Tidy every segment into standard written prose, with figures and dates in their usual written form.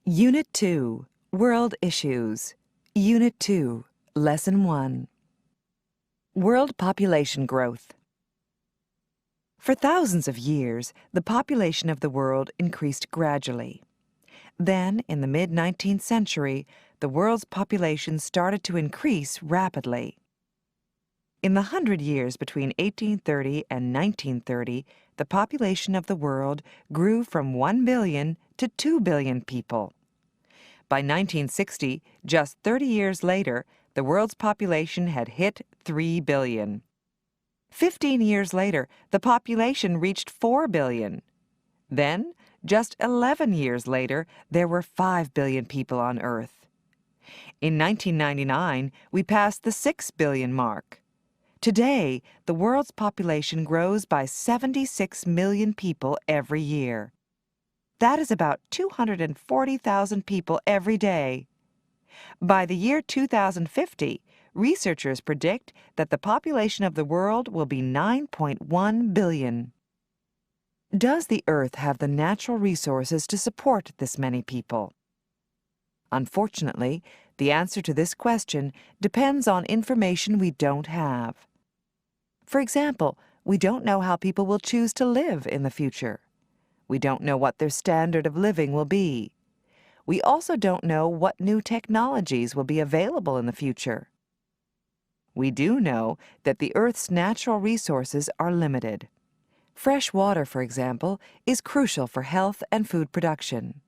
Unit 2, World Issues. Unit 2, Lesson 1. World Population Growth. For thousands of years, the population of the world increased gradually. Then, in the mid-19th century, the world's population started to increase rapidly. In the 100 years between 1830 and 1930, the population of the world grew from 1 billion to 2 billion people. By 1960, just 30 years later, the world's population had hit 3 billion. 15 years later, the population reached 4 billion. Then, just 11 years later, there were 5 billion people on Earth. In 1999, we passed the 6 billion mark. Today, the world's population grows by 76 million people every year. That is about 240,000 people every day. By the year 2050, researchers predict that the population of the world will be 9.1 billion. Does the Earth have the natural resources to support this many people? Unfortunately, the answer to this question depends on information we don't have. For example, we don't know how people will choose to live in the future. We don't know what their standard of living will be. We also don't know what new technologies will be available in the future. We do know that the Earth's natural resources are limited. Fresh water, for example, is crucial for health and food production.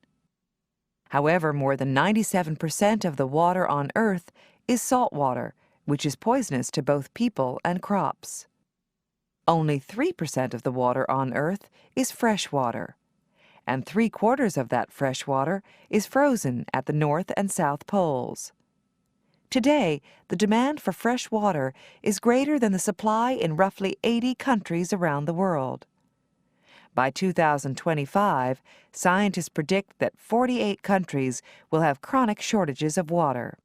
However, more than 97% of the water on Earth is salt water, which is poisonous to both people and crops. Only 3% of the water on Earth is fresh water, and 3/4 of that fresh water is frozen at the North and South Poles. Today, the demand for fresh water is greater than the supply in roughly 80 countries around the world. By 2025, scientists predict that 48 countries will have chronic shortages of water.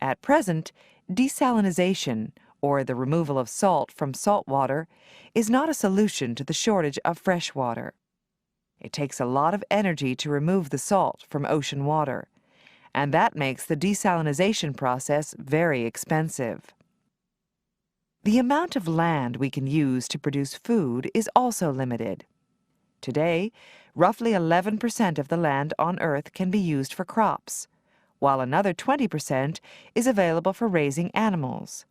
At present, desalination, or the removal of salt from salt water, is not a solution to the shortage of fresh water. It takes a lot of energy to remove the salt from ocean water, and that makes the desalination process very expensive. The amount of land we can use to produce food is also limited. Today, roughly 11% of the land on Earth can be used for crops, while another 20% is available for raising animals.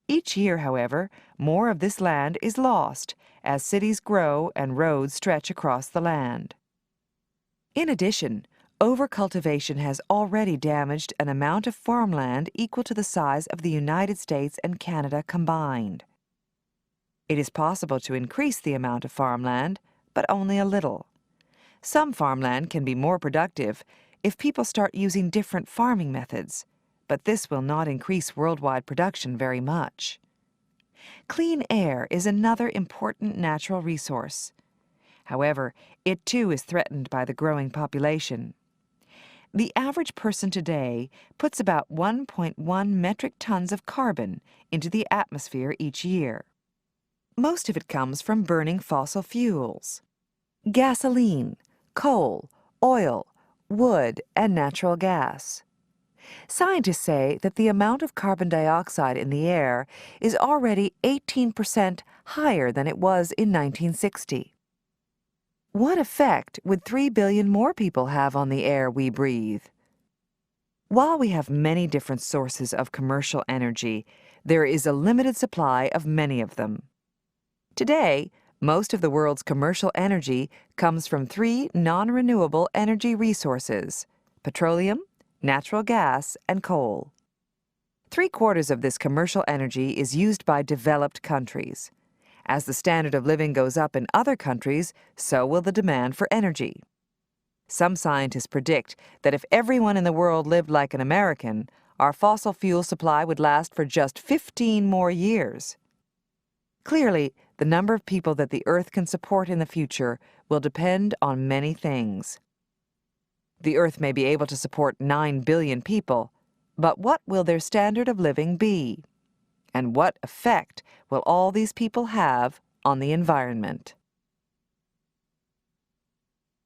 Each year, however, more of this land is lost as cities grow and roads stretch across the land. In addition, overcultivation has already damaged an amount of farmland equal to the size of the United States and Canada combined. It is possible to increase the amount of farmland, but only a little. Some farmland can be more productive if people start using different farming methods, but this will not increase worldwide production very much. Clean air is another important natural resource. However, it too is threatened by the growing population. The average person today puts about 1.1 metric tons of carbon into the atmosphere each year. Most of it comes from burning fossil fuels: gasoline, coal, oil, wood, and natural gas. Scientists say that the amount of carbon dioxide in the air is already 18% higher than it was in 1960. What effect would 3 billion more people have on the air we breathe? While we have many different sources of commercial energy, there is a limited supply of many of them. Today, most of the world's commercial energy comes from 3 non-renewable energy resources: petroleum, natural gas, and coal. 3/4 of this commercial energy is used by developed countries. As the standard of living goes up in other countries, so will the demand for energy. Some scientists predict that if everyone in the world lived like an American, our fossil fuel supply would last for just 15 more years. Clearly, the number of people that the Earth can support in the future will depend on many things. The Earth may be able to support 9 billion people, but what will their standard of living be? And what effect will all these people have on the environment?